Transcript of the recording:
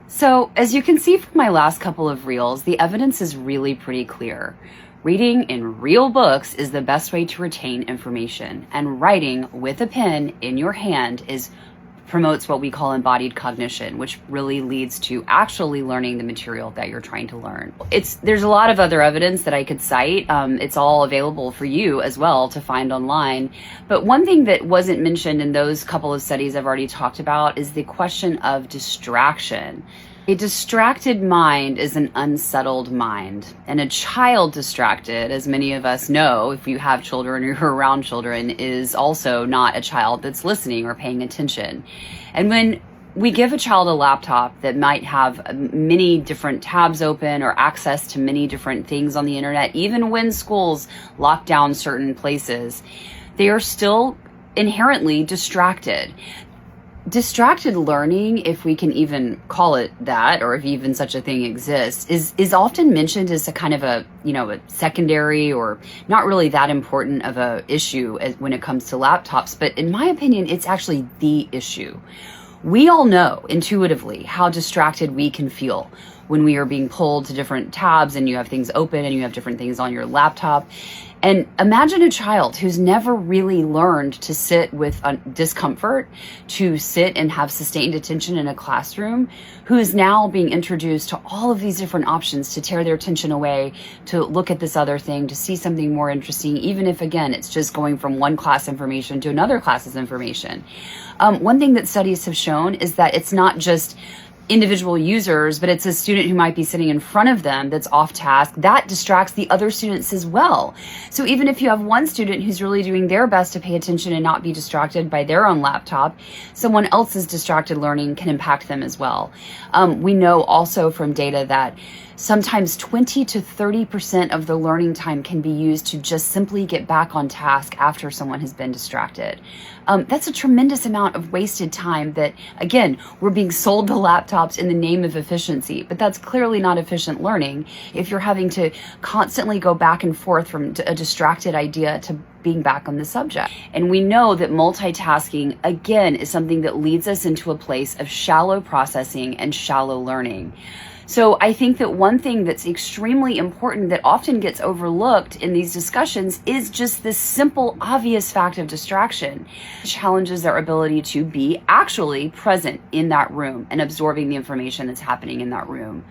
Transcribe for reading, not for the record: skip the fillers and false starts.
So, as you can see from my last couple of reels, the evidence is really pretty clear. Reading in real books is the best way to retain information, and writing with a pen in your hand promotes what we call embodied cognition, which really leads to actually learning the material that you're trying to learn. There's a lot of other evidence that I could cite. It's all available for you as well to find online. But one thing that wasn't mentioned in those couple of studies I've already talked about is the question of distraction. A distracted mind is an unsettled mind, and a child distracted, as many of us know, if you have children or you're around children, is also not a child that's listening or paying attention. And when we give a child a laptop that might have many different tabs open or access to many different things on the internet, even when schools lock down certain places, they are still inherently distracted. Distracted learning, if we can even call it that, or if even such a thing exists, is often mentioned as a kind of a secondary or not really that important of a issue when it comes to laptops. But in my opinion, it's actually the issue. We all know intuitively how distracted we can feel when we are being pulled to different tabs and you have things open and you have different things on your laptop. And imagine a child who's never really learned to sit with discomfort, to sit and have sustained attention in a classroom, who is now being introduced to all of these different options to tear their attention away, to look at this other thing, to see something more interesting, even if, again, it's just going from one class information to another class's information. One thing that studies have shown is that it's not just individual users, but it's a student who might be sitting in front of them that's off task. That distracts the other students as well. So even if you have one student who's really doing their best to pay attention and not be distracted by their own laptop, someone else's distracted learning can impact them as well. We know also from data that sometimes 20 to 30% of the learning time can be used to just simply get back on task after someone has been distracted. That's a tremendous amount of wasted time that, again, we're being sold the laptops in the name of efficiency, but that's clearly not efficient learning if you're having to constantly go back and forth from a distracted idea to being back on the subject. And we know that multitasking, again, is something that leads us into a place of shallow processing and shallow learning. So I think that one thing that's extremely important that often gets overlooked in these discussions is just this simple, obvious fact of distraction. It challenges our ability to be actually present in that room and absorbing the information that's happening in that room.